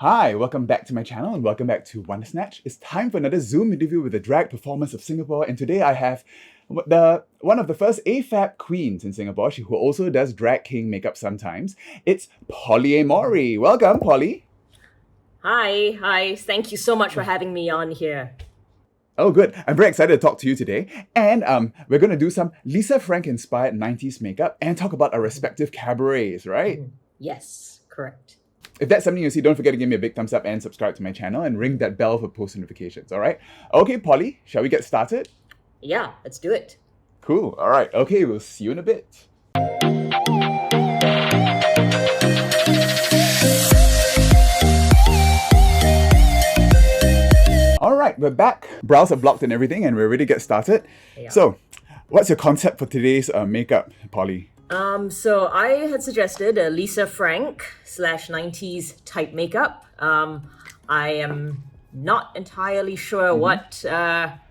Hi, welcome back to my channel and welcome back to Wonder Snatch. It's time for another Zoom interview with the drag performance of Singapore, and today I have one of the first AFAB queens in Singapore, who also does drag king makeup sometimes. It's A Maury. Welcome, Polly. Hi. Thank you so much for having me on here. Oh, good. I'm very excited to talk to you today. And we're going to do some Lisa Frank-inspired 90s makeup and talk about our respective cabarets, right? Yes, correct. If that's something you see, don't forget to give me a big thumbs up and subscribe to my channel and ring that bell for post notifications, all right? Okay, Polly, shall we get started? Yeah, let's do it. Cool. All right. Okay, we'll see you in a bit. All right, we're back. Brows are blocked and everything, and we're ready to get started. Yeah. So, what's your concept for today's makeup, Polly? So I had suggested a Lisa Frank / 90s type makeup. I am not entirely sure what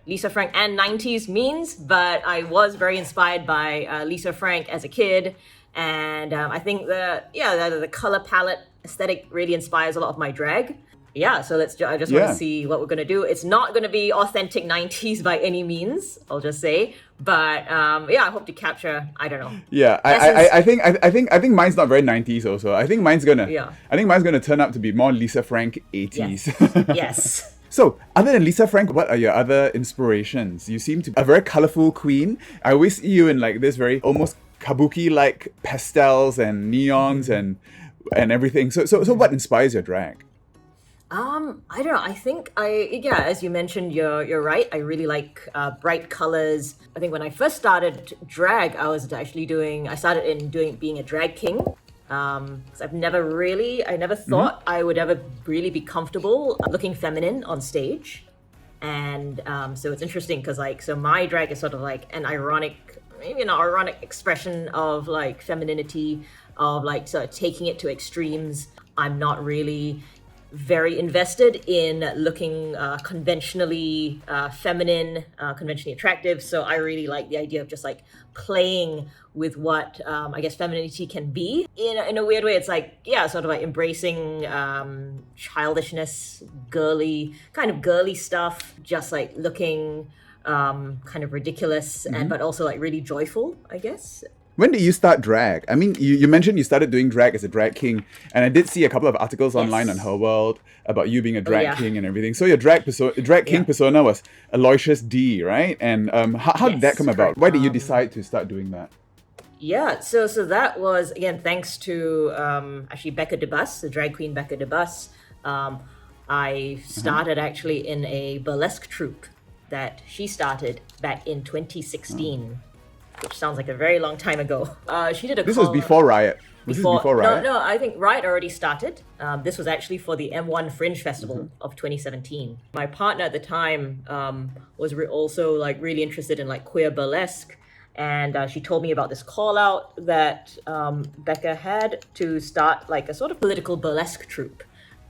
Lisa Frank and 90s means, but I was very inspired by Lisa Frank as a kid, and I think the color palette aesthetic really inspires a lot of my drag. Yeah, so I just want to see what we're going to do. It's not going to be authentic 90s by any means, I'll just say. But I hope to capture, I don't know. Yeah, I think mine's not very 90s also. I think mine's gonna turn out to be more Lisa Frank 80s. Yes. So, other than Lisa Frank, what are your other inspirations? You seem to be a very colorful queen. I always see you in like this very almost kabuki-like pastels and neons and everything. So what inspires your drag? I don't know. I think as you mentioned, you're right. I really like bright colors. I think when I first started drag, I started being a drag king. Because I never thought I would ever really be comfortable looking feminine on stage. And so it's interesting because my drag is sort of like maybe an ironic expression of like femininity, of like sort of taking it to extremes. I'm not really very invested in looking conventionally feminine, conventionally attractive. So I really like the idea of just like playing with what I guess femininity can be. In a weird way, it's like, sort of like embracing childishness, girly stuff, just like looking kind of ridiculous, but also like really joyful, I guess. When did you start drag? I mean, you mentioned you started doing drag as a drag king, and I did see a couple of articles online on Her World about you being a drag king and everything. So your drag king persona was Aloysius D, right? And how did that come about? Why did you decide to start doing that? Yeah, so that was, again, thanks to actually Becca DeBus, the drag queen Becca DeBus. I started actually in a burlesque troupe that she started back in 2016. Which sounds like a very long time ago. She did a This was before Riot. Before Riot? No, I think Riot already started. This was actually for the M1 Fringe Festival of 2017. My partner at the time was also like really interested in like queer burlesque, and she told me about this call out that Becca had to start like a sort of political burlesque troupe.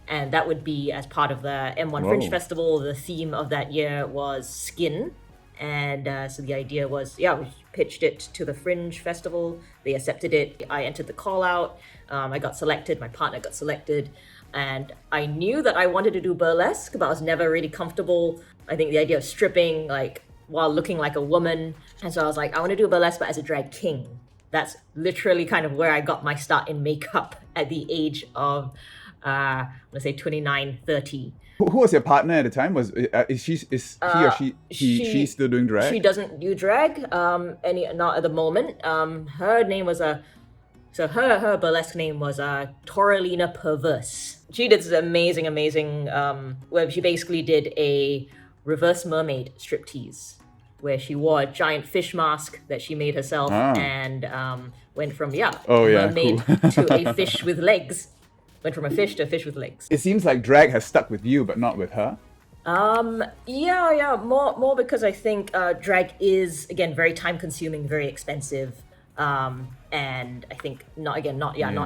And that would be as part of the M1 Fringe Festival. The theme of that year was skin. And so the idea was, we pitched it to the Fringe Festival. They accepted it. I entered the call out. I got selected. My partner got selected. And I knew that I wanted to do burlesque, but I was never really comfortable. I think the idea of stripping, like, while looking like a woman. And so I was like, I want to do burlesque, but as a drag king. That's literally kind of where I got my start in makeup at the age of, let's say 29, 30. Who was your partner at the time? Is he or she still doing drag? She doesn't do drag, not at the moment. Her name was her burlesque name was Toralina Perverse. She did this amazing, where she basically did a reverse mermaid striptease, where she wore a giant fish mask that she made herself and went from mermaid to a fish with legs. Went from a fish to a fish with legs. It seems like drag has stuck with you, but not with her. More because I think drag is, again, very time consuming, very expensive. And I think not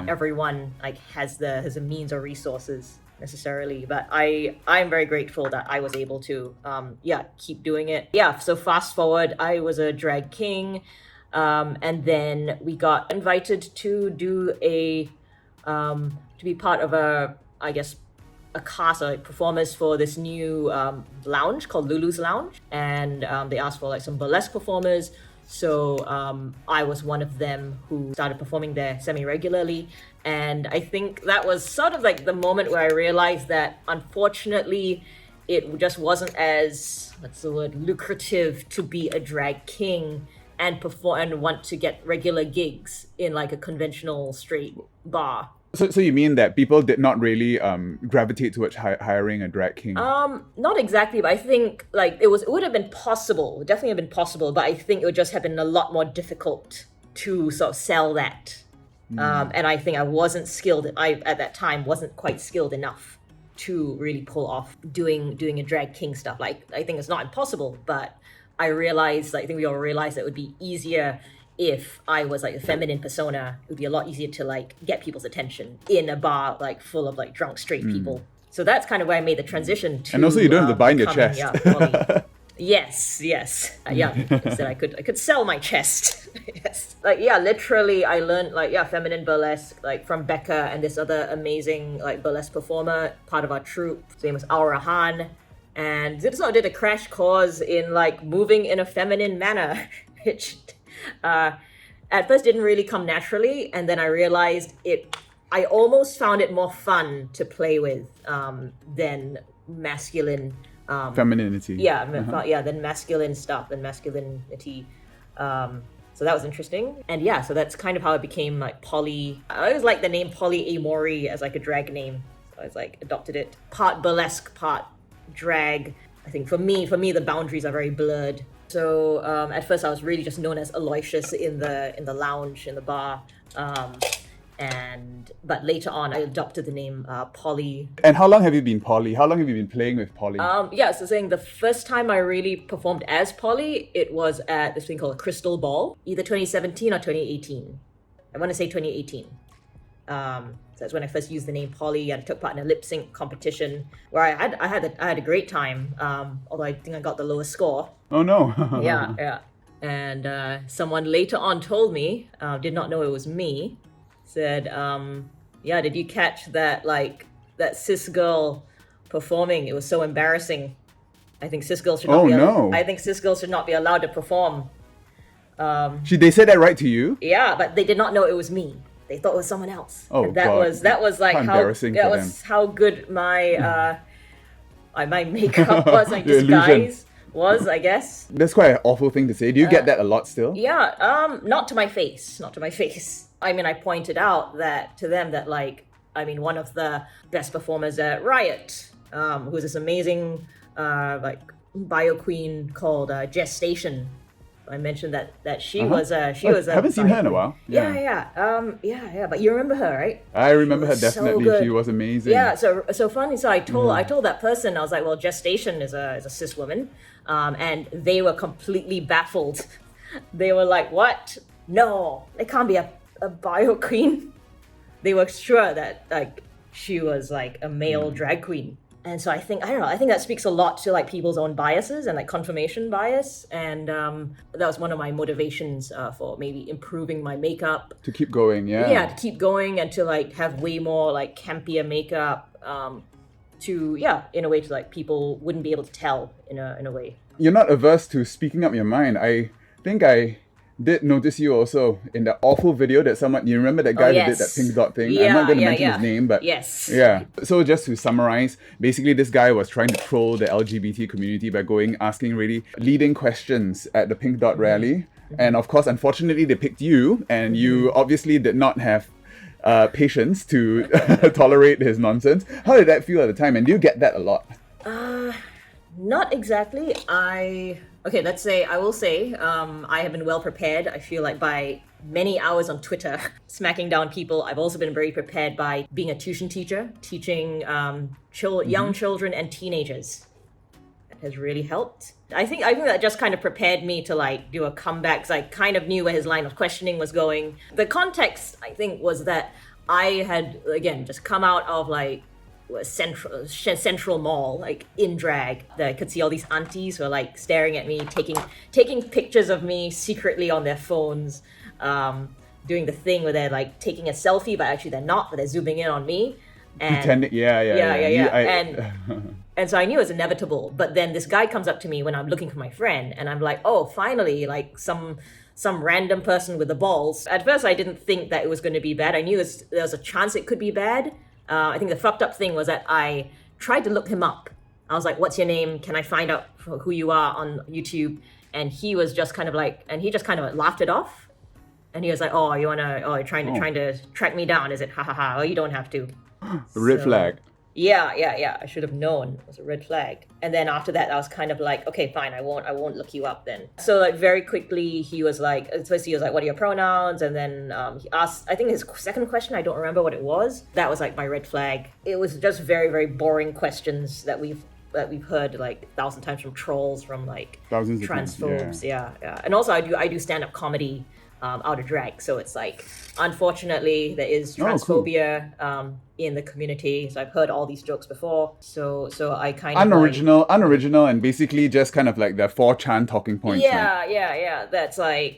everyone like has the means or resources necessarily, but I'm very grateful that I was able to keep doing it. So fast forward, I was a drag king, and then we got invited to do to be part of a, I guess, a cast of like, performers for this new lounge called Lulu's Lounge, and they asked for like some burlesque performers. So I was one of them who started performing there semi-regularly. And I think that was sort of like the moment where I realized that unfortunately it just wasn't as, what's the word, lucrative to be a drag king and perform and want to get regular gigs in like a conventional straight bar. So you mean that people did not really gravitate towards hiring a drag king? Not exactly, but I think like it would have been possible, definitely have been possible, but I think it would just have been a lot more difficult to sort of sell that. And I think I wasn't skilled. I at that time wasn't quite skilled enough to really pull off doing a drag king stuff. Like I think it's not impossible, but I realized, like I think we all realized that it would be easier if I was like a feminine persona. It would be a lot easier to like get people's attention in a bar like full of like drunk straight people. So that's kind of where I made the transition to. And also you don't have to bind your chest. Yes. Said I could sell my chest. Yes. Like literally I learned like feminine burlesque like from Becca and this other amazing like burlesque performer, part of our troupe. His name was Al Rahan. And this sort of did a crash course in like moving in a feminine manner, which at first didn't really come naturally, and then I realized I almost found it more fun to play with than masculine femininity. Than masculine stuff and masculinity. So that was interesting. And so that's kind of how it became like Polly. I always liked the name Polly A Maury as like a drag name. So I was like adopted it. Part burlesque, part drag. I think for me the boundaries are very blurred. So at first I was really just known as Aloysius in the lounge, in the bar. But later on I adopted the name Polly. And how long have you been Polly? How long have you been playing with Polly? So saying the first time I really performed as Polly, it was at this thing called Crystal Ball, either 2017 or 2018. I want to say 2018. So that's when I first used the name Polly, and I took part in a lip sync competition where I had a great time. Although I think I got the lowest score. Oh no. Yeah. And someone later on told me, did not know it was me, said, did you catch that cis girl performing? It was so embarrassing. I think cis girls should not I think cis girls should not be allowed to perform. They said that right to you? Yeah, but they did not know it was me. They thought it was someone else. Oh, and that was like how good my my makeup was, like disguise was, I guess. That's quite an awful thing to say. Do you get that a lot still? Yeah, not to my face. I mean, I pointed out that to them that one of the best performers at Riot, who's this amazing bio queen called Gestation. I mentioned that she was I haven't seen her in a while. Yeah. But you remember her, right? I remember her definitely. So she was amazing. Yeah. So funny. So I told that person, I was like, well, Gestation is a cis woman, and they were completely baffled. They were like, what? No, it can't be a bio queen. They were sure that she was like a male drag queen. And so I think that speaks a lot to like people's own biases and like confirmation bias. And that was one of my motivations for maybe improving my makeup. To keep going, Yeah, to keep going and to like have way more like campier makeup in a way to like people wouldn't be able to tell in a way. You're not averse to speaking up your mind. I think I did notice you also in that awful video that you remember that guy who did that pink dot thing? I'm not going to mention his name, but yes. Yeah. So just to summarize, basically this guy was trying to troll the LGBT community by asking really leading questions at the pink dot rally. And of course, unfortunately, they picked you, and you obviously did not have patience to tolerate his nonsense. How did that feel at the time? And do you get that a lot? Not exactly. Let's say, I will say, I have been well prepared. I feel like by many hours on Twitter, smacking down people. I've also been very prepared by being a tuition teacher, teaching young children and teenagers. That has really helped. I think that just kind of prepared me to like do a comeback, because I kind of knew where his line of questioning was going. The context, I think, was that I had, again, just come out of like Central Mall, like in drag, that I could see all these aunties who are like staring at me, taking pictures of me secretly on their phones, doing the thing where they're like taking a selfie, but actually they're not, but they're zooming in on me. Pretending, yeah. And so I knew it was inevitable. But then this guy comes up to me when I'm looking for my friend, and I'm like, oh, finally, like some random person with the balls. At first, I didn't think that it was going to be bad. I knew there was a chance it could be bad. I think the fucked up thing was that I tried to look him up. I was like, what's your name? Can I find out who you are on YouTube? And he was just kind of like, he just kind of laughed it off. And he was like, oh, you're trying to track me down, is it? Ha ha ha. Oh, you don't have to. Red flag. Yeah. I should have known it was a red flag. And then after that, I was kind of like, okay, fine, I won't look you up then. So like very quickly, he was like, what are your pronouns? And then he asked, I think his second question, I don't remember what it was. That was like my red flag. It was just very, very boring questions that we've heard like 1,000 times from trolls, from like thousands transphobes. Yeah. And also I do stand-up comedy out of drag. So it's like, unfortunately, there is transphobia in the community. So I've heard all these jokes before. So I kind of unoriginal, and basically just kind of like the 4chan talking points. Yeah. That's like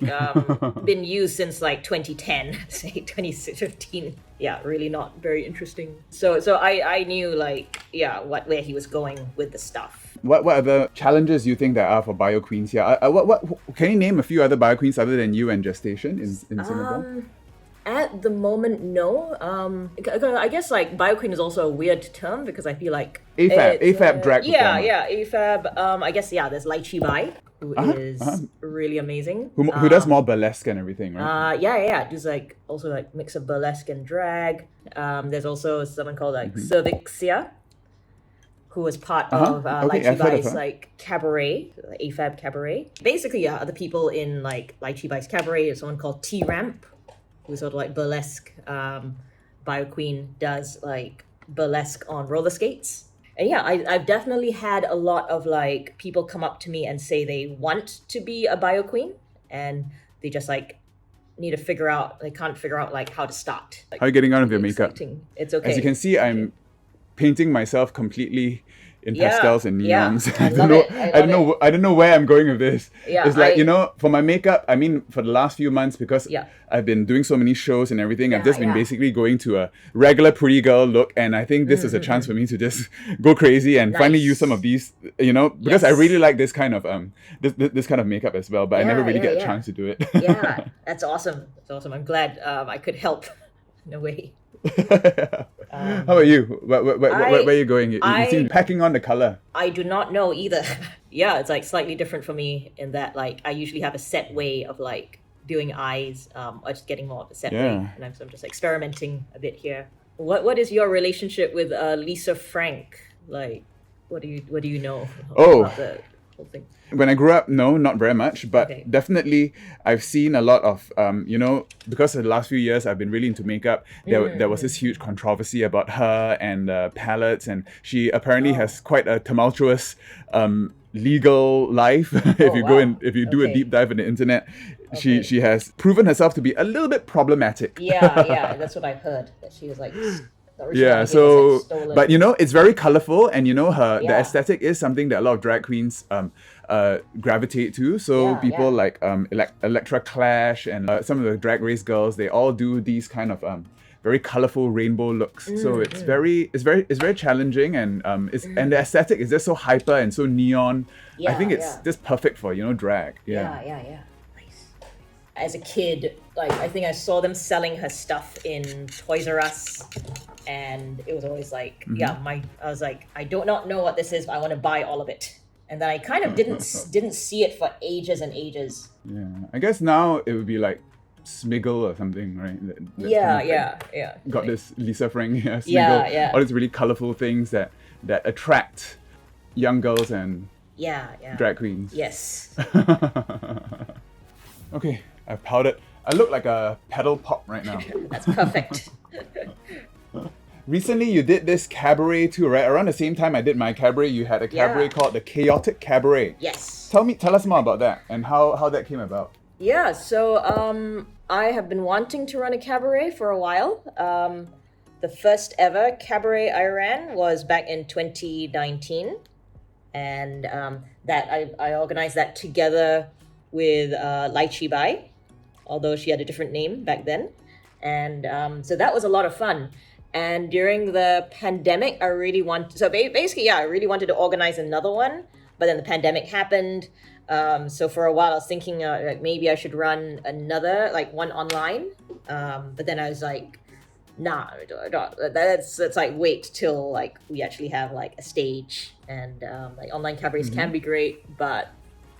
been used since like 2010, say 2015. Yeah, really not very interesting. So I knew like where he was going with the stuff. What other challenges you think there are for bio queens here? What can you name a few other bio queens other than you and gestation in Singapore? At the moment, no. I guess like bio queen is also a weird term because I feel like AFAB drag performer. Yeah, AFAB. I guess there's Lychee Bai, who is really amazing. Who does more burlesque and everything, right? Yeah. Does like also like mix of burlesque and drag. There's also someone called like Cervixia, who was part of Lychee Bai's like cabaret, AFAB cabaret. Basically, other people in like Lychee Bai's cabaret is someone called T-Ramp, who's sort of like burlesque. Bio queen does like burlesque on roller skates. And I've definitely had a lot of like people come up to me and say they want to be a bio queen, and they just like need to they can't figure out like how to start. Like, how are you getting on with your makeup? It's okay. As you can see, I'm painting myself completely in pastels and neons. I don't know where I'm going with this. It's like, for my makeup, I mean, for the last few months, because I've been doing so many shows and everything, I've just been basically going to a regular pretty girl look, and I think this is a chance for me to just go crazy and finally use some of these, because I really like this kind of this kind of makeup as well, but I never really get a chance to do it. That's awesome. I'm glad I could help in a way. How about you? Where are you going? You seem packing on the color. I do not know either. It's like slightly different for me in that like I usually have a set way of like doing eyes, or just getting more of a set way, and I'm just experimenting a bit here. What is your relationship with Lisa Frank? Like, what do you know about the whole thing? When I grew up, no, not very much, but definitely I've seen a lot of, because of the last few years I've been really into makeup, there was this huge controversy about her and palettes, and she apparently has quite a tumultuous legal life. If you do a deep dive in the internet, she has proven herself to be a little bit problematic. That's what I've heard, that she was like... but it's very colorful, and the aesthetic is something that a lot of drag queens gravitate to. So people like Electra Clash and some of the Drag Race girls, they all do these kind of very colorful rainbow looks. So it's very challenging, and and the aesthetic is just so hyper and so neon. I think it's just perfect for drag. Nice. As a kid, like I think I saw them selling her stuff in Toys R Us, and it was always like, I was like, I do not know what this is, but I want to buy all of it. And then I kind of didn't see it for ages and ages. Yeah, I guess now it would be like Smiggle or something, right? Got this Lisa Frank, Smiggle, all these really colorful things that attract young girls and drag queens. Yes. Okay, I've powdered. I look like a pedal pop right now. That's perfect. Recently, you did this cabaret too, right? Around the same time I did my cabaret, you had a cabaret called the Chaotic Cabaret. Yes. Tell us more about that and how that came about. Yeah, so I have been wanting to run a cabaret for a while. The first ever cabaret I ran was back in 2019, and that I organized that together with Lychee Bai, although she had a different name back then, and so that was a lot of fun. And during the pandemic, I really I really wanted to organize another one, but then the pandemic happened. So for a while, I was thinking like maybe I should run another, like one online. But then I was like, nah, that's like wait till like we actually have like a stage, and like online cabarets can be great, but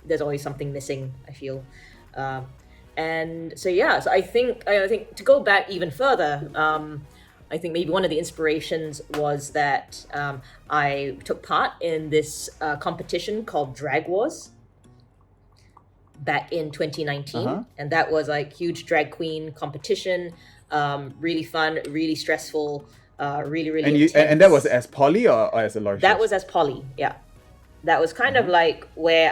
there's always something missing, I feel. And so I think to go back even further, I think maybe one of the inspirations was that I took part in this competition called Drag Wars back in 2019, and that was like huge drag queen competition. Really fun, really stressful, really intense. And that was as Polly or as Aloysius? That was as Polly, yeah. That was kind of like where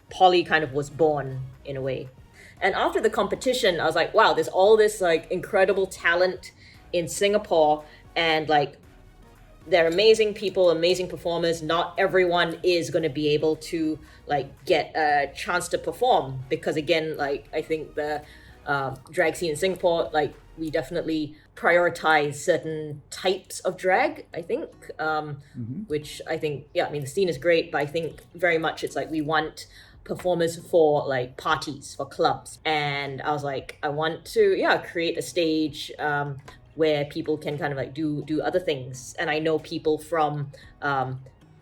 Polly kind of was born in a way. And after the competition, I was like, wow, there's all this like incredible talent in Singapore, and like they're amazing people, amazing performers. Not everyone is going to be able to like get a chance to perform, because again, like I think the drag scene in Singapore, like we definitely prioritize certain types of drag, I think, which I think, I mean, the scene is great, but I think very much it's like we want performers for like parties, for clubs. And I was like, I want to, create a stage where people can kind of like do other things. And I know people from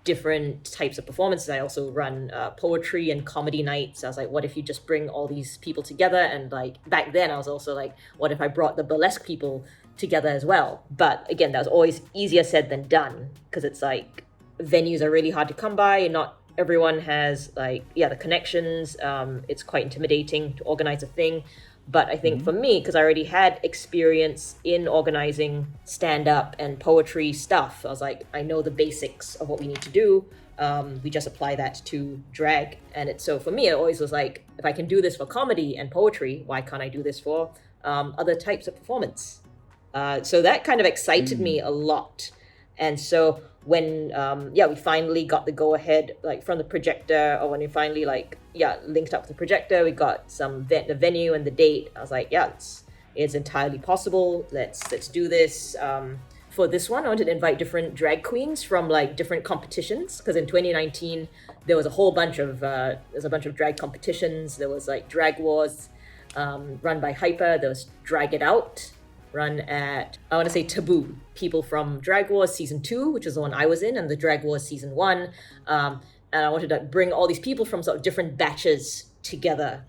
different types of performances. I also run poetry and comedy nights. I was like, what if you just bring all these people together? And like back then I was also like, what if I brought the burlesque people together as well? But again, that was always easier said than done, because it's like venues are really hard to come by, and not everyone has like the connections. It's quite intimidating to organize a thing. But I think for me, because I already had experience in organizing stand-up and poetry stuff, I was like, I know the basics of what we need to do. We just apply that to drag. And so for me, it always was like, if I can do this for comedy and poetry, why can't I do this for other types of performance? So that kind of excited me a lot. And so when we finally got the go-ahead like from the projector, or when we finally linked up with the projector, we got the venue and the date. I was like, it's entirely possible. Let's do this. For this one, I wanted to invite different drag queens from like different competitions, because in 2019 there was a whole bunch of drag competitions. There was like Drag Wars run by Hyper. There was Drag It Out run at, I want to say, Taboo. People from Drag Wars Season 2, which is the one I was in, and the Drag Wars Season 1. And I wanted to bring all these people from sort of different batches together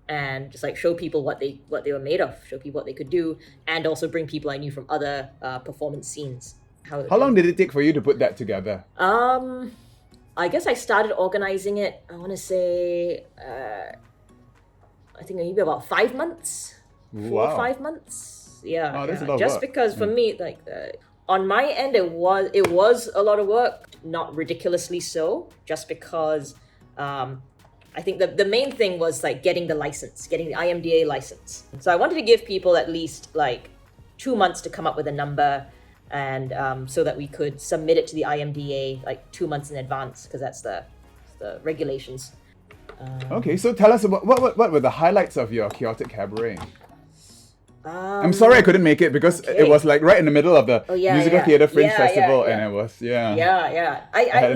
and just like show people what they were made of, show people what they could do, and also bring people I knew from other performance scenes. How long did it take for you to put that together? I guess I started organizing it, I want to say, I think maybe about 5 months. 4 or 5 months. Yeah, that's a lot of just work. because for me, like on my end, it was a lot of work, not ridiculously so. Just because I think the main thing was like getting the IMDA license. So I wanted to give people at least like 2 months to come up with a number, and so that we could submit it to the IMDA like 2 months in advance, because that's the regulations. Okay, so tell us about what were the highlights of your Chaotic Cabaret? I'm sorry I couldn't make it, because it was like right in the middle of the Musical Theatre Fringe Festival, and it was we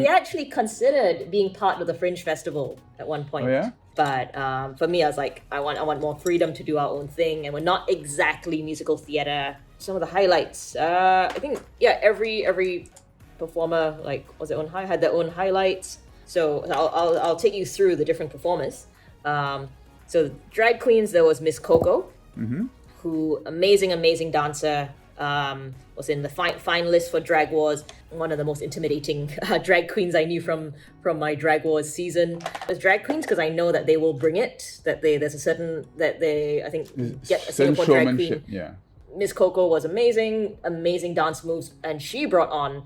actually considered being part of the Fringe Festival at one point. But for me, I was like, I want more freedom to do our own thing, and we're not exactly musical theatre. Some of the highlights, I think every performer had their own highlights. So I'll take you through the different performers. So drag queens, there was Miss Coco. Who amazing dancer, was in the finalist for Drag Wars. One of the most intimidating drag queens I knew from my Drag Wars season. As drag queens, because I know that they will bring it. There's a certain I think get a Singapore drag queen. Yeah. Miss Coco was amazing dance moves, and she brought on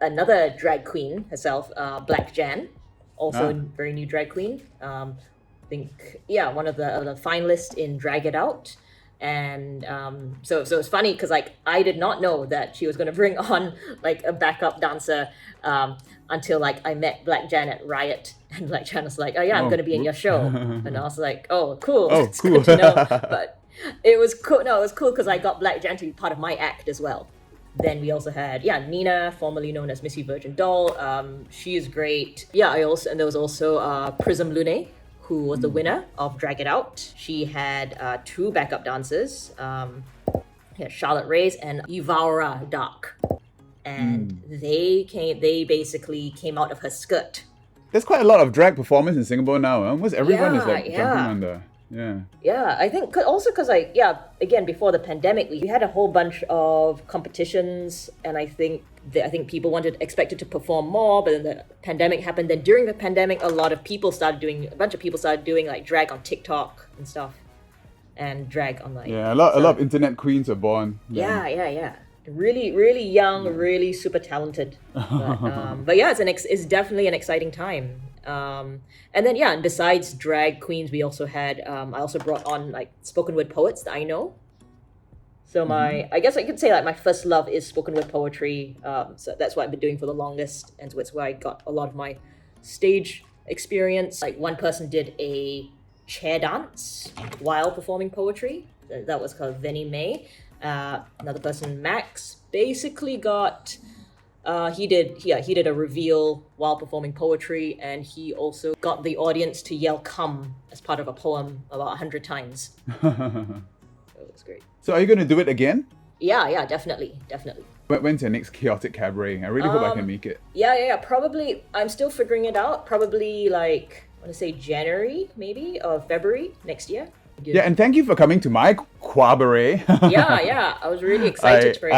another drag queen herself, Black Jan, also a very new drag queen. I think one of the finalists in Drag It Out. And so it's funny, because like I did not know that she was going to bring on like a backup dancer until like I met Black Jan at Riot, and Black Jan was like, I'm going to be in your show. And I was like, oh cool, it's good to know. It was cool. No, it was cool because I got Blackjack to be part of my act as well. Then we also had Nina, formerly known as Missy Virgin Doll. She is great. And there was also Prism Lune, who was the winner of Drag It Out. She had 2 backup dancers, Charlotte Reyes and Ivara Dark, and they basically came out of her skirt. There's quite a lot of drag performance in Singapore now. Almost everyone is like jumping on the. Yeah, I think also because again, before the pandemic, we had a whole bunch of competitions, and I think people expected to perform more, but then the pandemic happened. Then during the pandemic, a bunch of people started doing like drag on TikTok and stuff, and drag on like a lot of internet queens are born. Yeah. Really, really young, really super talented. But it's definitely an exciting time. And then and besides drag queens, we also had I also brought on like spoken word poets that I know. So I guess I could say like my first love is spoken word poetry. So that's what I've been doing for the longest, and so it's where I got a lot of my stage experience. Like one person did a chair dance while performing poetry. That was called Venny May. Another person, Max, basically got he did a reveal while performing poetry, and he also got the audience to yell "come" as part of a poem about 100 times. It was great. So are you going to do it again? Yeah, definitely. When's your next chaotic cabaret? I really hope I can make it. Yeah. Probably, I'm still figuring it out. Probably like, I want to say January, maybe, or February next year. Yeah, and thank you for coming to my Qabaret. Yeah, I was really excited for it.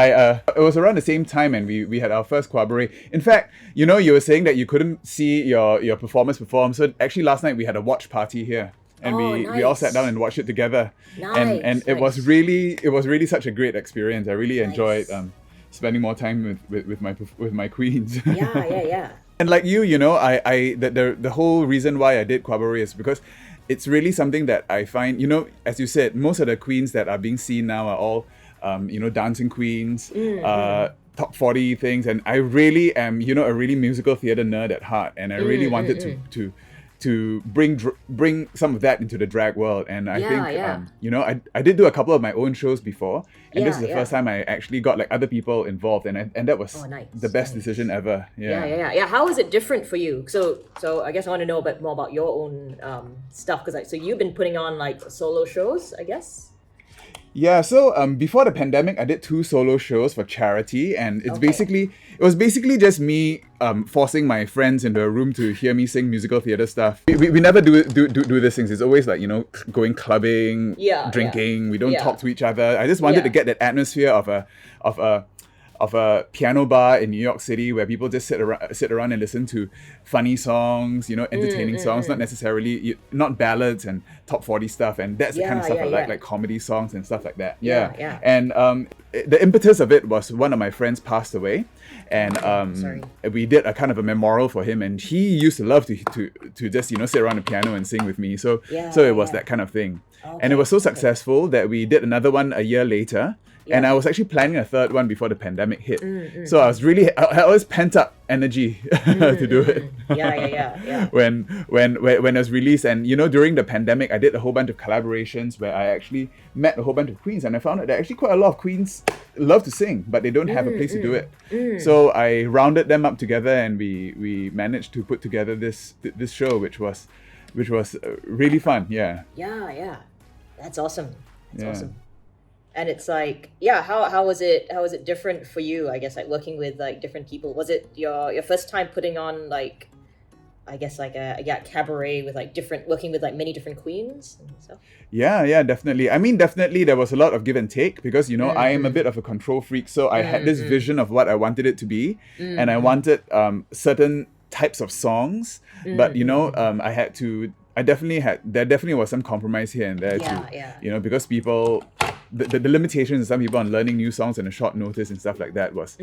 It was around the same time, and we had our first Qabaret. In fact, you were saying that you couldn't see your performers perform. So actually, last night we had a watch party here, and we all sat down and watched it together. And it was really such a great experience. I really enjoyed spending more time with my queens. Yeah. And like the whole reason why I did Qabaret is because it's really something that I find, as you said, most of the queens that are being seen now are all, dancing queens, top 40 things. And I really am, a really musical theatre nerd at heart. And I really wanted to bring some of that into the drag world. And I think, I did do a couple of my own shows before. And this is the first time I actually got like other people involved. And that was the best decision ever. Yeah. How is it different for you? So I guess I want to know a bit more about your own stuff. Because so you've been putting on like solo shows, I guess? Yeah, so before the pandemic, I did 2 solo shows for charity, and it was basically just me forcing my friends into a room to hear me sing musical theatre stuff. We never do these things. It's always like, going clubbing, drinking. We don't talk to each other. I just wanted to get that atmosphere of a piano bar in New York City where people just sit around and listen to funny songs, entertaining songs, not necessarily, not ballads and top 40 stuff. And that's the kind of stuff I like comedy songs and stuff like that. Yeah. And the impetus of it was one of my friends passed away, and we did a kind of a memorial for him, and he used to love to just, sit around the piano and sing with me. So it was that kind of thing. Okay. And it was so successful that we did another one a year later. Yeah. And I was actually planning a third one before the pandemic hit. So I was really, I always pent up energy to do it. Yeah. when it was released, and during the pandemic, I did a whole bunch of collaborations where I actually met a whole bunch of queens, and I found out that actually quite a lot of queens love to sing, but they don't have a place to do it. So I rounded them up together, and we managed to put together this show, which was really fun. Yeah. That's awesome. Awesome. And it's like, how was it different for you, I guess, like working with like different people? Was it your first time putting on like, I guess like a cabaret with like working with like many different queens and stuff? Yeah, definitely. I mean, definitely there was a lot of give and take because, I am a bit of a control freak. So I had this vision of what I wanted it to be. And I wanted certain types of songs, but, there definitely was some compromise here and there because people, the limitations of some people on learning new songs on a short notice and stuff like that was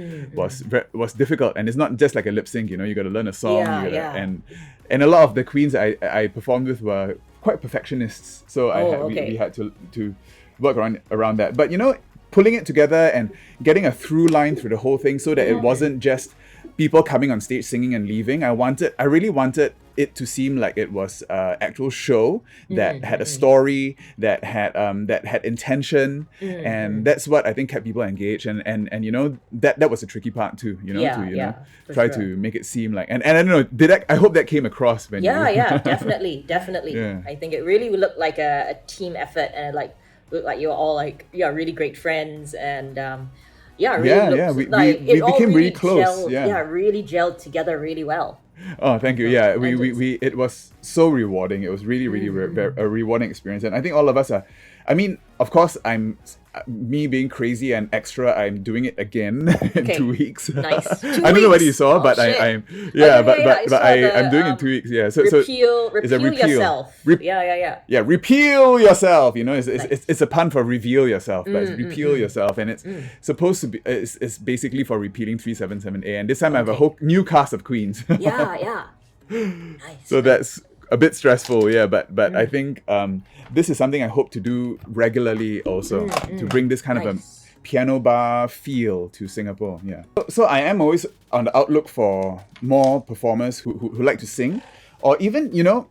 difficult. And it's not just like a lip sync, you got to learn a song. And a lot of the queens I performed with were quite perfectionists. So we had to work around that. But, pulling it together and getting a through line through the whole thing so that it wasn't just people coming on stage singing and leaving. I really wanted it to seem like it was an actual show that had a story, that had intention, and that's what I think kept people engaged. And you know, that was a tricky part too. You know, try to make it seem like, and I don't know, I hope that came across when definitely. Yeah. I think it really looked like a team effort, and it looked like you were all really great friends, and we became really close. Really gelled together really well. Oh, thank you. Yeah, we it was so rewarding. It was really a rewarding experience, and I think all of us are. I mean, of course, me being crazy and extra. I'm doing it again in 2 weeks. Nice. I don't know whether you saw, but I'm doing it in 2 weeks. Yeah. So repeal yourself. Repeal yourself. You know, it's a pun for reveal yourself, but it's repeal yourself, and it's supposed to be. It's basically for repealing 377A, and this time I have a whole new cast of queens. Nice. So that's a bit stressful, but I think this is something I hope to do regularly also, to bring this kind of a piano bar feel to Singapore. Yeah. So I am always on the outlook for more performers who like to sing, or even, you know,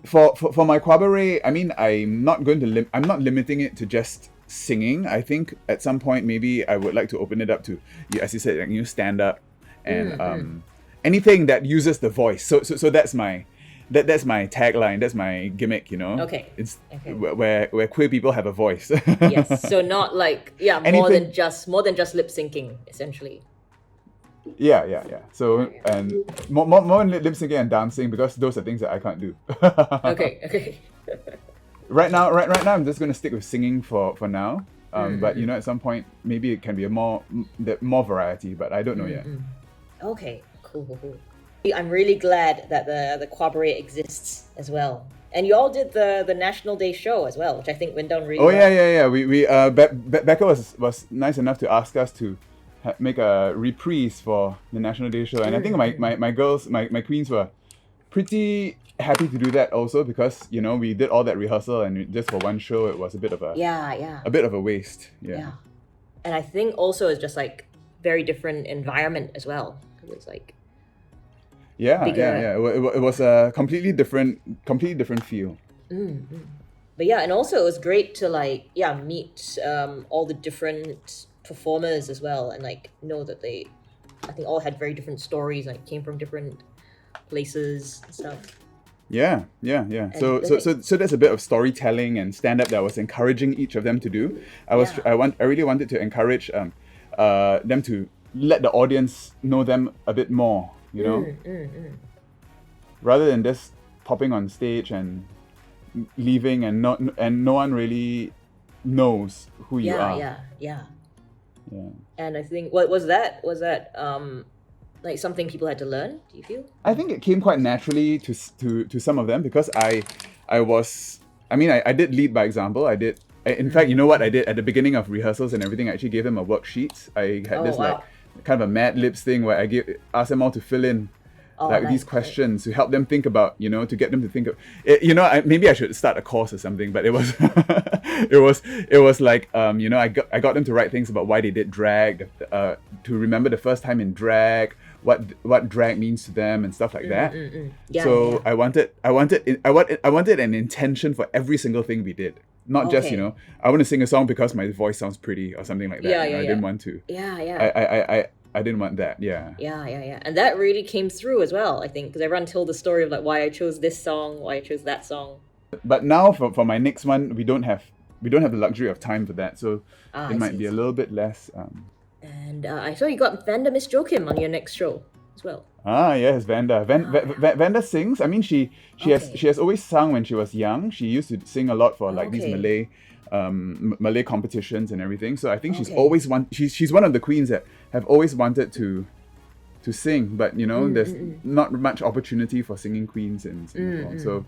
for my Qabaret, I mean, I'm not going to I'm not limiting it to just singing. I think at some point maybe I would like to open it up to, as you said, like, you know, stand up and anything that uses the voice. So that's my that's my tagline. That's my gimmick. You know. Okay. It's where queer people have a voice. Yes. So not like more than just lip syncing essentially. Yeah. So and more lip syncing and dancing, because those are things that I can't do. Okay. Right now, I'm just going to stick with singing for now. But you know, at some point, maybe it can be more variety. But I don't know yet. Okay, cool. I'm really glad that the Qabaret exists as well. And you all did the National Day show as well, which I think went down really well. Yeah. We Becca was nice enough to ask us to make a reprise for the National Day show, and I think my girls, my queens were pretty happy to do that also, because you know, we did all that rehearsal and just for one show it was a bit of a bit of a waste. Yeah. And I think also it's just like very different environment as well. It was like it was a completely different feel. But and also it was great to like meet all the different performers as well, and like know that they, I think, all had very different stories, like came from different places and stuff. Yeah. So there's a bit of storytelling and stand-up that I was encouraging each of them to do. I really wanted to encourage them to let the audience know them a bit more, you know, rather than just popping on stage and leaving and no one really knows who you are. Yeah. And I think was that like something people had to learn, do you feel? I think it came quite naturally to some of them, because I did lead by example. In fact, you know what I did at the beginning of rehearsals and everything, I actually gave them a worksheet. I had like kind of a Mad Libs thing where I asked them all to fill in these questions to help them think about, you know, to get them to think of it, you know. Maybe I should start a course or something, but it was it was like, you know, I got them to write things about why they did drag, to remember the first time in drag, what drag means to them and stuff like that. I wanted an intention for every single thing we did, not just, you know, I want to sing a song because my voice sounds pretty or something like that. I didn't want to. I didn't want that. Yeah. And that really came through as well, I think, because everyone told the story of like why I chose this song, why I chose that song. But now for my next one, we don't have the luxury of time for that, so it might be a little bit less. And I saw you got Vanda Miss Joachim on your next show as well. Yes, Vanda. Vanda sings. I mean, she has always sung when she was young. She used to sing a lot for like these Malay competitions and everything. So I think she's always she's one of the queens that have always wanted to sing, but you know, there's not much opportunity for singing queens in Singapore. So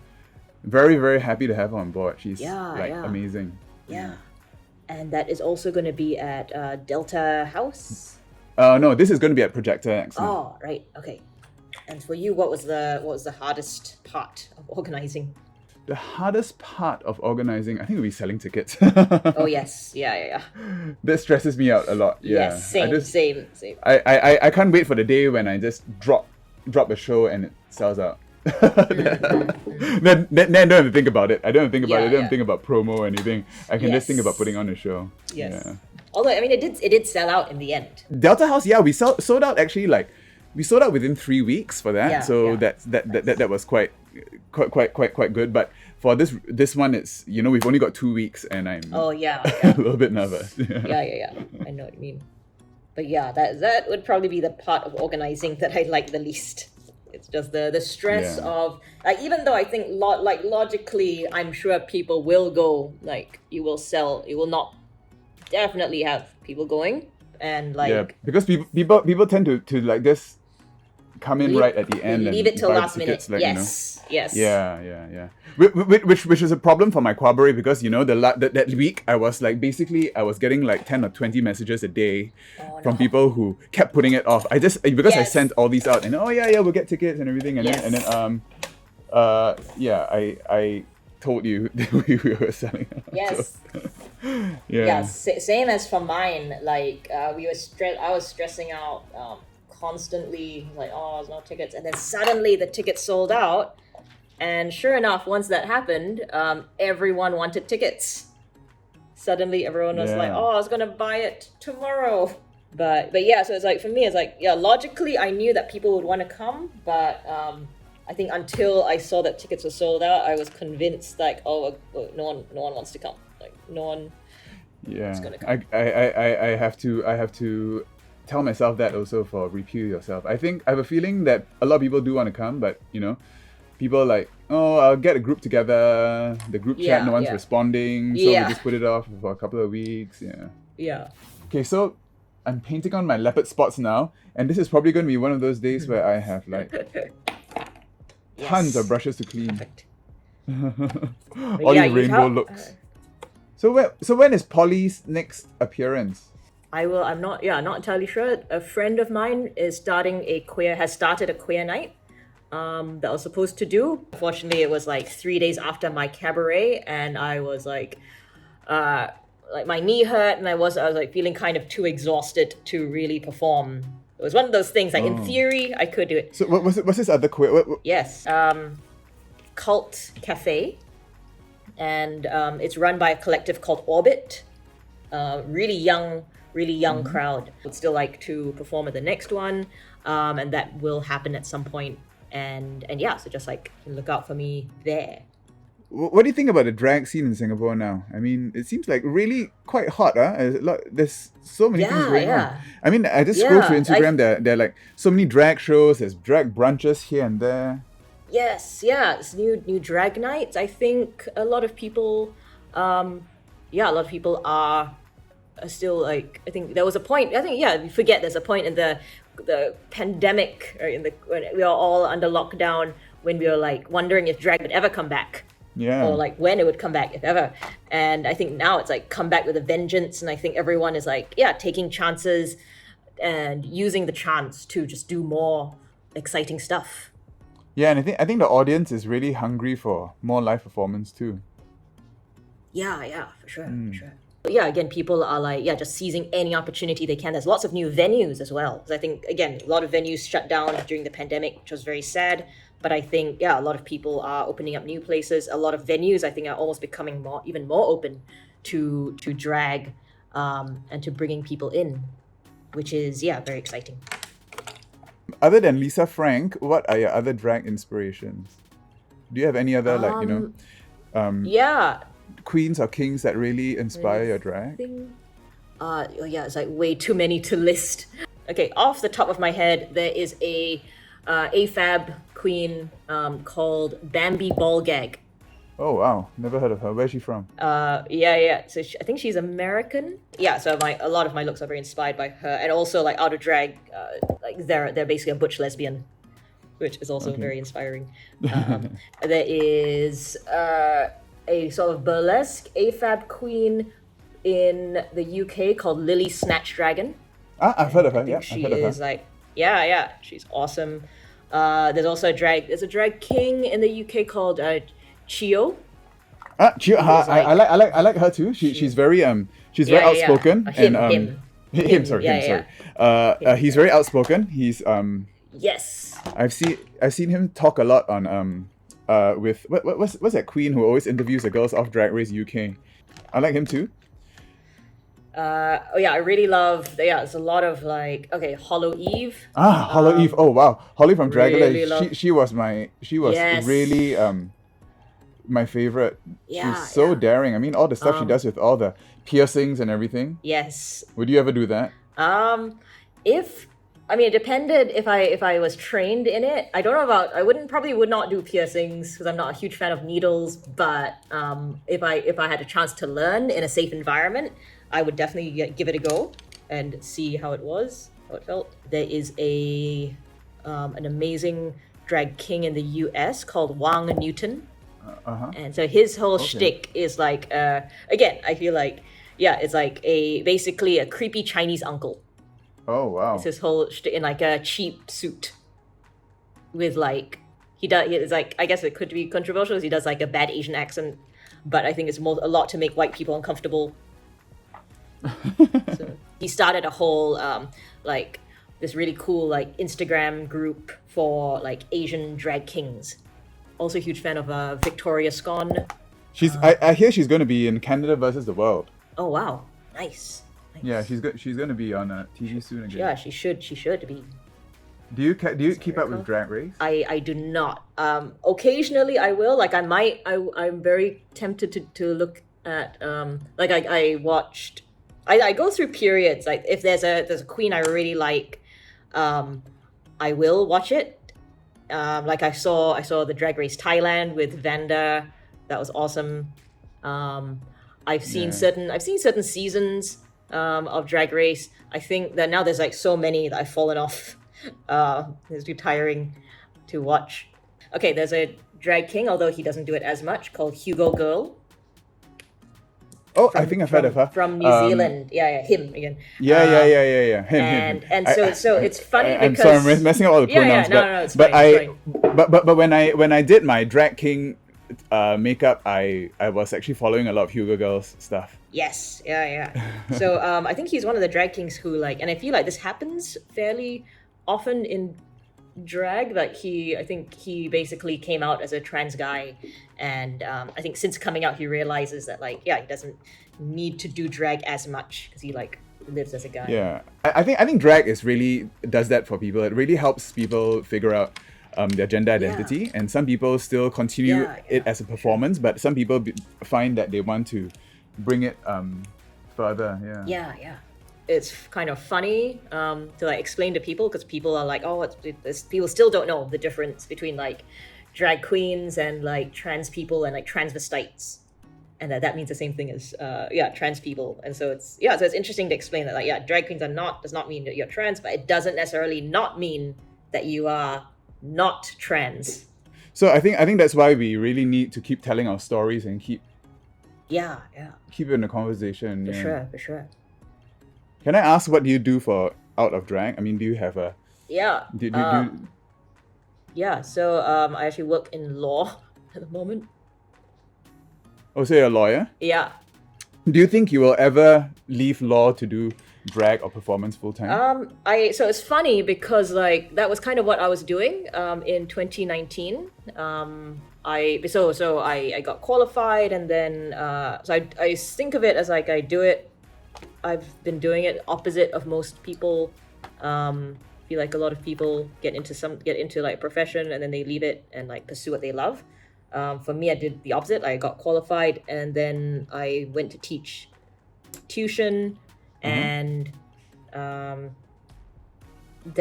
very, very happy to have her on board. She's amazing. Yeah. And that is also going to be at Delta House? No, this is going to be at Projector next month. Oh, right. Okay. And for you, what was the hardest part of organizing? The hardest part of organizing, I think, would be selling tickets. Oh yes, yeah. That stresses me out a lot. Yeah. Yes, same. I can't wait for the day when I just drop a show and it sells out. Then I don't have to think about it. I don't have to think about it. I don't have Yeah. to think about promo or anything. I can just think Yes. about putting on a show. Yes. Yeah. Although I mean, it did sell out in the end. Delta House, yeah, we sold out actually like we sold out within 3 weeks for that. Yeah, So yeah. that was quite good. But for this one, it's we've only got 2 weeks, and I'm Oh yeah. a little bit nervous. Yeah. I know what you mean. But yeah, that would probably be the part of organizing that I like the least. It's just the stress Yeah. of even though I think logically I'm sure people will go, like you will sell, you will not definitely have people going, and like Yeah, because people tend to like just come in leave- right at the end and leave it till buy last minute. tickets, like, Yes. Yeah. Which is a problem for my Qabaret because that week I was getting like 10 or 20 messages a day from people who kept putting it off. I Yes. sent all these out and we'll get tickets and everything, and then I told you that we were selling out. Yes. Yeah. Same as for mine. Like I was stressing out constantly. Like, oh, there's no tickets, and then suddenly the tickets sold out. And sure enough, once that happened, everyone wanted tickets. Suddenly, everyone was like, Yeah. "Oh, I was gonna buy it tomorrow." But yeah, so it's like for me, it's like logically, I knew that people would want to come, but I think until I saw that tickets were sold out, I was convinced like, no one wants to come. Like no one. Yeah, gonna come. I have to tell myself that also for Repeal Yourself. I have a feeling that a lot of people do want to come, but people are like, oh, I'll get a group together. The group chat, no one's responding, so we just put it off for a couple of weeks. Yeah. Yeah. Okay, so I'm painting on my leopard spots now, and this is probably going to be one of those days where I have like tons of brushes to clean. Perfect. All yeah, these you rainbow have- looks. So when is Polly's next appearance? I'm not entirely sure. A friend of mine has started a queer night that I was supposed to do. Unfortunately, it was like 3 days after my cabaret, and I was like my knee hurt, and I was like feeling kind of too exhausted to really perform. It was one of those things, like in theory, I could do it. So what's this other queer? Yes, Cult Cafe, and it's run by a collective called Orbit. Really young crowd would still like to perform at the next one, and that will happen at some point. And yeah, so just like look out for me there. What do you think about the drag scene in Singapore now? I mean, it seems like really quite hot, huh? There's so many things going on. I mean, I just scroll through Instagram, there are like so many drag shows, there's drag brunches here and there. Yes, it's new drag nights. I think a lot of people, are still like. I think there was a point. We forget there's a point in the pandemic, or when we are all under lockdown, when we were like wondering if drag would ever come back. Yeah. Or like when it would come back, if ever. And I think now it's like come back with a vengeance, and I think everyone is like, taking chances and using the chance to just do more exciting stuff. Yeah, and I think the audience is really hungry for more live performance too. Yeah, for sure. Yeah, again, people are like, just seizing any opportunity they can. There's lots of new venues as well. 'Cause I think, again, a lot of venues shut down during the pandemic, which was very sad. But I think, a lot of people are opening up new places. A lot of venues, I think, are almost becoming even more open to drag and to bringing people in, which is, very exciting. Other than Lisa Frank, what are your other drag inspirations? Do you have any other queens or kings that really inspire your drag? It's like way too many to list. Okay, off the top of my head, there is a AFAB queen called Bambi Ballgag. Oh wow, never heard of her. Where's she from? So I think she's American. Yeah, so a lot of my looks are very inspired by her, and also like out of drag, like they're basically a butch lesbian, which is also very inspiring. There is a sort of burlesque AFAB queen in the UK called Lily Snatch Dragon. I've heard of her. Yeah, She I've heard of is her. like, she's awesome. There's also there's a drag king in the UK called Chio. Chio, I like her too. She's very she's very outspoken. Him. Sorry. He's very outspoken. He's Yes. I've seen him talk a lot on with what's that queen who always interviews the girls off Drag Race UK. I like him too. I really love. Yeah, it's a lot of like Hollow Eve. Hollow Eve. Oh wow, Holly from Dragon really Age. love- She was Yes. really my favorite. Yeah, She's so yeah. daring. I mean, all the stuff she does with all the piercings and everything. Yes. Would you ever do that? It depended if I was trained in it. I don't know about. I would not do piercings because I'm not a huge fan of needles. But if I had a chance to learn in a safe environment, I would definitely give it a go and see how it felt. There is an amazing drag king in the U.S. called Wang Newton. And so his whole shtick is like, again, I feel like, it's like basically a creepy Chinese uncle. Oh wow! It's his whole shtick in like a cheap suit, with like it's like, I guess it could be controversial because he does like a bad Asian accent, but I think it's a lot to make white people uncomfortable. So he started a whole like this really cool like Instagram group for like Asian drag kings. Also a huge fan of Victoria Scone. I hear she's going to be in Canada versus the World. Oh wow, nice. Yeah, she's going to be on TV soon again. Yeah, she should be. Do you keep up with Drag Race? I do not. Occasionally I will. Like I'm very tempted to look at like I watched. I go through periods. Like if there's a queen I really like, I will watch it. Like I saw the Drag Race Thailand with Vanda. That was awesome. I've seen certain seasons of Drag Race. I think that now there's like so many that I've fallen off. It's too tiring to watch. Okay, there's a drag king, although he doesn't do it as much, called Hugo Girl. Oh, I think I've heard of her. From New Zealand. Yeah, him again. Yeah. Him. So it's funny I'm because... sorry, I'm messing up all the pronouns. No, it's but fine, but when I did my drag king makeup, I was actually following a lot of Hugo Girl's stuff. Yes, yeah. So I think he's one of the drag kings who like, and I feel like this happens fairly often in drag. Like I think he basically came out as a trans guy, and I think since coming out he realizes that like he doesn't need to do drag as much because he like lives as a guy. Yeah, I think drag does that for people. It really helps people figure out their gender identity, and some people still continue it as a performance, but some people find that they want to bring it further. Yeah. It's kind of funny to like explain to people because people are like, people still don't know the difference between like drag queens and like trans people and like transvestites, and that means the same thing as trans people. And so it's interesting to explain that like drag queens does not mean that you're trans, but it doesn't necessarily not mean that you are not trans. So I think that's why we really need to keep telling our stories and keep it in the conversation. For sure. Can I ask what do you do for out of drag? I mean, do you have a So I actually work in law at the moment. Oh, so you're a lawyer? Yeah. Do you think you will ever leave law to do drag or performance full time? So it's funny because like that was kind of what I was doing in 2019. I got qualified, and then I think of it as like I do it. I've been doing it opposite of most people. Feel like a lot of people get into like a profession and then they leave it and like pursue what they love. For me, I did the opposite. I got qualified and then I went to teach tuition, and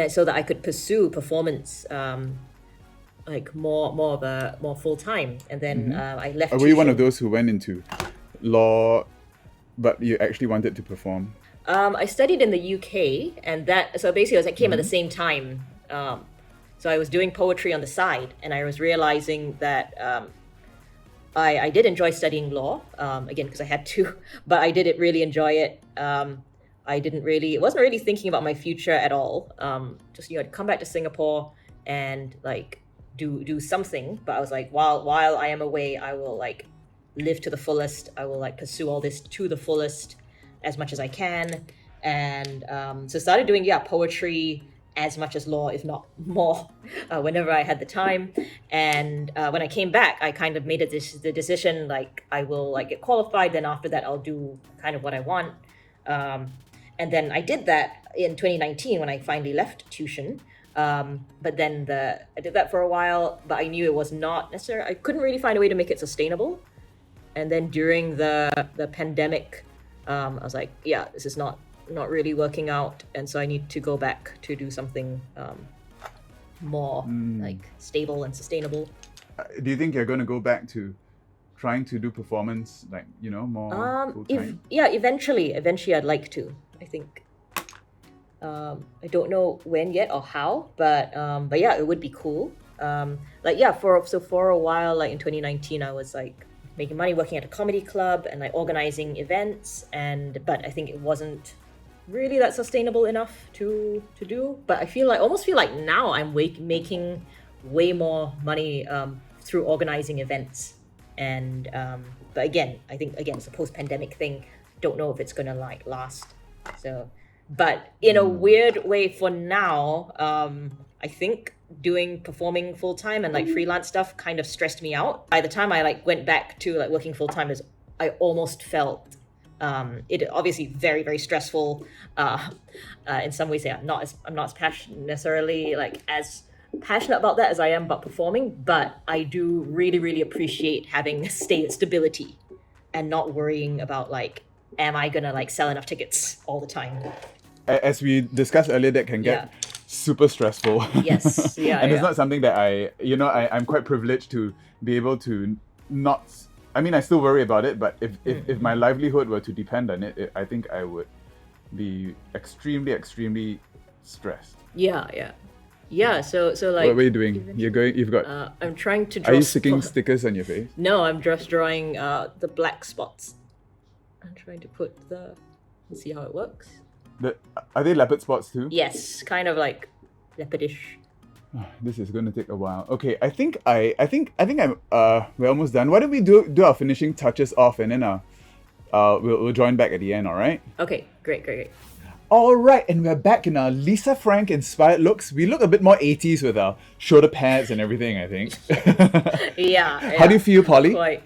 so that I could pursue performance like more full time. And then I left. Were you one of those who went into law, but you actually wanted to perform? I studied in the UK, and basically I came at the same time. So I was doing poetry on the side, and I was realizing that I did enjoy studying law, again, because I had to, but I didn't really enjoy it. I wasn't really thinking about my future at all. Just, I'd come back to Singapore and like do something, but I was like, while I am away, I will like live to the fullest. I will like pursue all this to the fullest as much as I can. And so started doing poetry as much as law, if not more, whenever I had the time. And when I came back, I kind of made the decision, like, I will like get qualified, then after that I'll do kind of what I want. And then I did that in 2019 when I finally left tuition. But then I did that for a while, but I knew it was not necessary. I couldn't really find a way to make it sustainable. And then during the pandemic, I was like, yeah, this is not really working out. And so I need to go back to do something more like stable and sustainable. Do you think you're going to go back to trying to do performance, like, more full-time? Eventually I'd like to, I think. I don't know when yet or how, but yeah, it would be cool. For a while, like in 2019, I was like making money working at a comedy club and like organizing events, but I think it wasn't really that sustainable enough to do. But I almost feel like now I'm making way more money through organizing events. And but again, I think it's a post-pandemic thing. Don't know if it's gonna like last. So, but in a weird way for now, I think performing full-time and like freelance stuff kind of stressed me out. By the time I like went back to like working full-time, I almost felt it obviously very, very stressful. In some ways, I'm not as passionate necessarily like as passionate about that as I am about performing, but I do really, really appreciate having stability and not worrying about like, am I gonna like sell enough tickets all the time? As we discussed earlier, that can get super stressful. Yes, yeah. And it's not something that I'm quite privileged to be able to not. I mean, I still worry about it, but if my livelihood were to depend on it, I think I would be extremely, extremely stressed. Yeah, so like... What are you doing? You've got... I'm trying to draw... Are you sticking stickers on your face? No, I'm just drawing the black spots. I'm trying to put let's see how it works. Are they leopard spots too? Yes, kind of like leopardish. This is going to take a while. Okay, I think we're almost done. Why don't we do our finishing touches off, and then we'll join back at the end, all right? Okay, great. All right, and we're back in our Lisa Frank inspired looks. We look a bit more 80s with our shoulder pads and everything, I think. Yeah. How do you feel, Polly? Quite.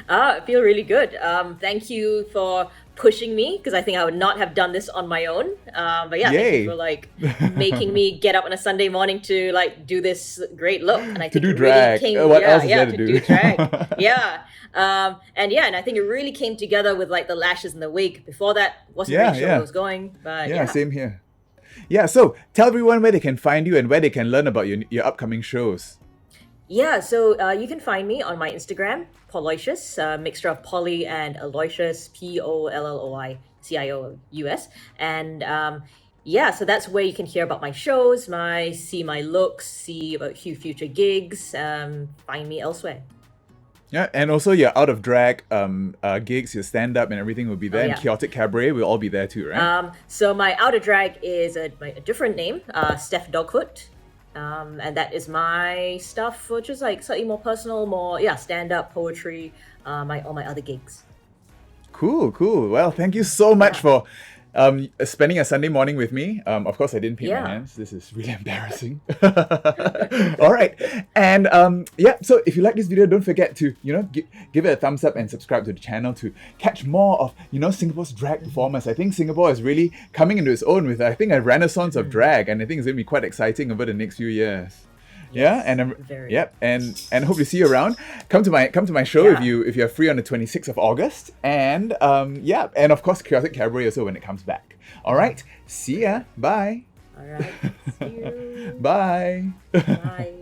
I feel really good. Thank you for pushing me, because I think I would not have done this on my own. But yeah, thank you for like making me get up on a Sunday morning to like do this great look. And I think to do it drag. Really came, what else is there to do? Drag. Yeah. And I think it really came together with like the lashes and the wig. Before that, wasn't really sure where it was going. But yeah, same here. Yeah, so tell everyone where they can find you and where they can learn about your upcoming shows. Yeah, so you can find me on my Instagram, Aloysius, mixture of Polly and Aloysius, POLLOICIOUS. And so that's where you can hear about my shows, see my looks, see about future gigs, find me elsewhere. Yeah, and also your out of drag gigs, your stand up and everything will be there. And Chaotic Cabaret will all be there too, right? So my out of drag is a different name, Steph Dogfoot. And that is my stuff, which is like slightly more personal, stand up, poetry, all my other gigs. Cool. Well, thank you so much for spending a Sunday morning with me. Of course, I didn't paint my hands. This is really embarrassing. All right. And so if you like this video, don't forget to, give it a thumbs up and subscribe to the channel to catch more of, Singapore's drag performers. I think Singapore is really coming into its own with, I think, a renaissance of drag. And I think it's going to be quite exciting over the next few years. Yes, and hope to see you around. Come to my show if you're free on the 26th of August, and and of course Chaotic Cabaret also when it comes back. All right, see ya. Bye. All right, see you. Bye. Bye.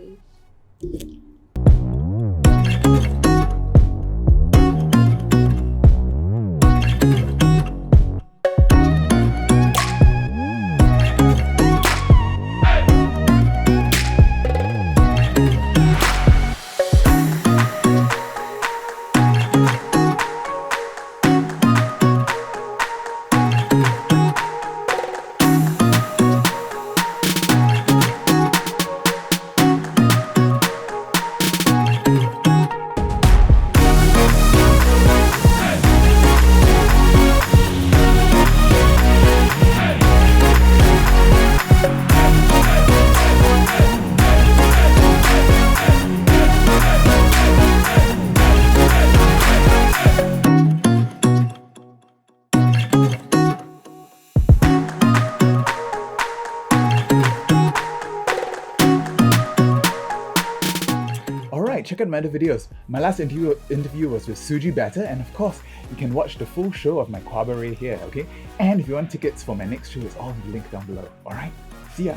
check out my other videos. My last interview was with Suji Batter, and of course, you can watch the full show of my Qabaret here, okay? And if you want tickets for my next show, it's all linked down below, alright? See ya.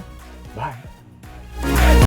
Bye.